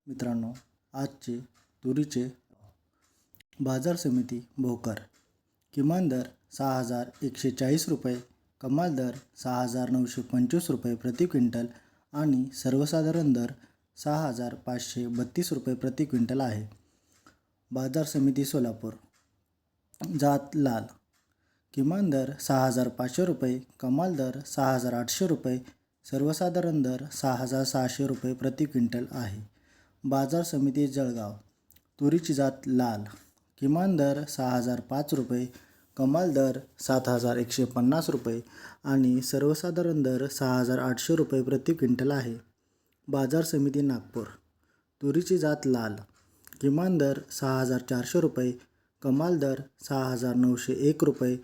मित्रांनो, आजचे तुरीचे बाजार समिती भोकर किमान दर 6,140 रुपये, कमाल दर 6,925 रुपये प्रति क्विंटल आणि सर्वसाधारण दर 6,532 रुपये प्रति क्विंटल आहे. बाजार समिती सोलापूर. जात लाल. किमान दर 6,500 रुपये, कमाल दर 6,800 रुपये, सर्वसाधारण दर 6,600 रुपये प्रति क्विंटल आहे. बाजार समिती जळगाव. तुरीची जात लाल. किमान दर 6,005 रुपये, कमाल दर 7,150 रुपये आणि सर्वसाधारण दर 6,800 रुपये प्रति क्विंटल आहे. बाजार समिती नागपूर. तुरीची जात लाल. किमान दर 6,400 रुपये, कमाल दर 6,901 रुपये,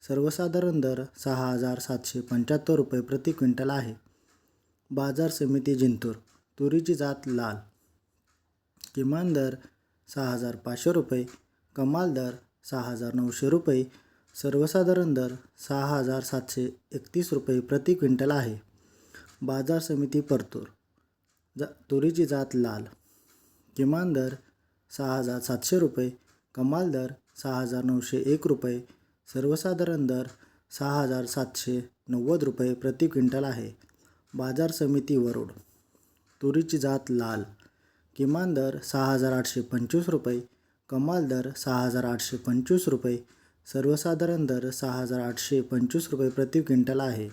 सर्वसाधारण दर 6,775 रुपये प्रति क्विंटल आहे. बाजार समिती जिंतूर. तुरीची जात लाल. किमान दर 6,500 रुपये, कमाल दर 6,900 रुपये, सर्वसाधारण दर 6,731 रुपये प्रति क्विंटल आहे. बाजार समिती परतूर. तुरीची जात लाल. किमान दर 6,700 रुपये, कमाल दर 6,901 रुपये, सर्वसाधारण दर 6,790 रुपये प्रति क्विंटल आहे. बाजार समिती वरुड. तुरीची जात लाल. किमान दर 6,825 रुपये, कमाल दर 6,825 रुपये, सर्वसाधारण दर 6,825 रुपये प्रति क्विंटल आहे.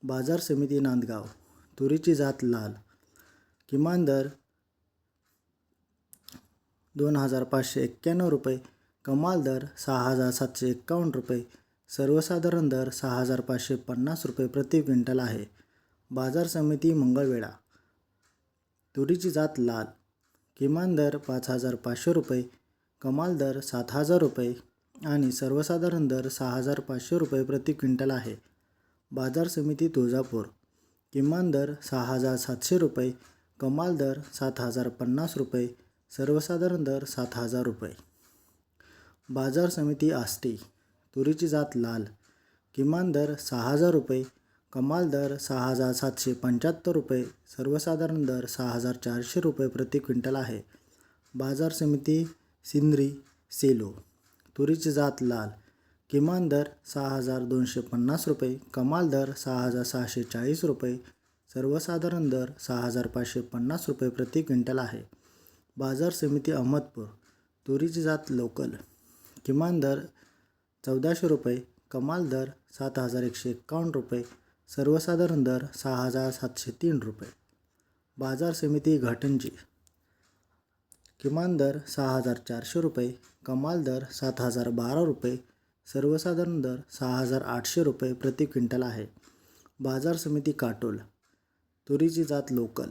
बाजार समिती नांदगाव. तुरीची जात लाल. किमान दर 2,591 रुपये, कमाल दर 6,751 रुपये, सर्वसाधारण दर 6,550 रुपये प्रति क्विंटल आहे. बाजार समिती मंगळवेढा. तुरीची जात लाल. किमान दर 5,500 रुपये, कमाल दर 7,000 रुपये आणि सर्वसाधारण दर 6,500 रुपये प्रति क्विंटल आहे. बाजार समिती तुळजापूर. किमान दर 6,700 रुपये, कमाल दर 7,050 रुपये, सर्वसाधारण दर 7,000 रुपये. बाजार समिती आष्टी. तुरीची जात लाल. किमान दर 6,000 रुपये, कमाल दर 6,775 रुपये, सर्वसाधारण दर 6,400 रुपये प्रति क्विंटल आहे. बाजार समिती सिंद्री सेलू. तुरीची जात लाल. किमान दर 6,250 रुपये, कमाल दर 6,640 रुपये, सर्वसाधारण दर 6,550 रुपये प्रति क्विंटल आहे. बाजार समिती अहमदपूर. तुरीची जात लोकल. किमान दर 1,400 रुपये, कमाल दर 7,151 रुपये, सर्वसाधारण दर 6,703 रुपये. बाजार समिती घाटंजी. किमान दर 6,400 रुपये, कमाल दर 7,012 रुपये, सर्वसाधारण दर 6,800 रुपये प्रति क्विंटल आहे. बाजार समिती काटोल. तुरीची जात लोकल.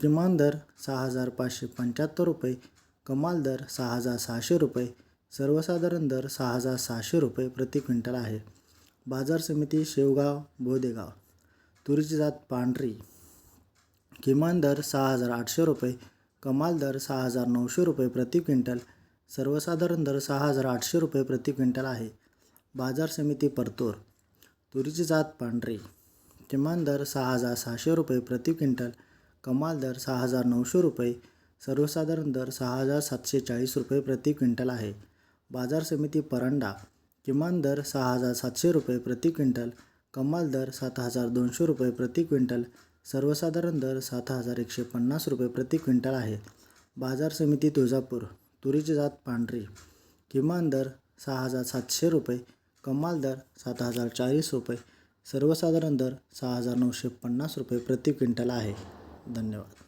किमान दर 6,575 रुपये, कमाल दर 6,600 रुपये, सर्वसाधारण दर 6,600 रुपये प्रति क्विंटल आहे. बाजार समिती शेवगाव बोदेगाव. तुरीची जात पांढरी. किमान दर 6,800 रुपये, कमाल दर 6,900 रुपये प्रति क्विंटल, सर्वसाधारण दर 6,800 रुपये प्रति क्विंटल आहे. बाजार समिती परतूर. तुरीची जात पांढरी. किमान दर 6,600 रुपये प्रति क्विंटल, कमाल दर 6,900 रुपये, सर्वसाधारण दर 6,740 रुपये प्रति क्विंटल आहे. बाजार समिती परंडा. किमान दर 6,700 रुपये प्रति क्विंटल, कमाल दर 7,200 रुपये प्रति क्विंटल, सर्वसाधारण दर 7,150 रुपये प्रति क्विंटल आहे. बाजार समिती तुळजापूर. तुरीची जात पांढरी. किमान दर 6,700 रुपये, कमाल दर 7,040 रुपये, सर्वसाधारण दर 6,950 रुपये प्रति क्विंटल आहे. धन्यवाद.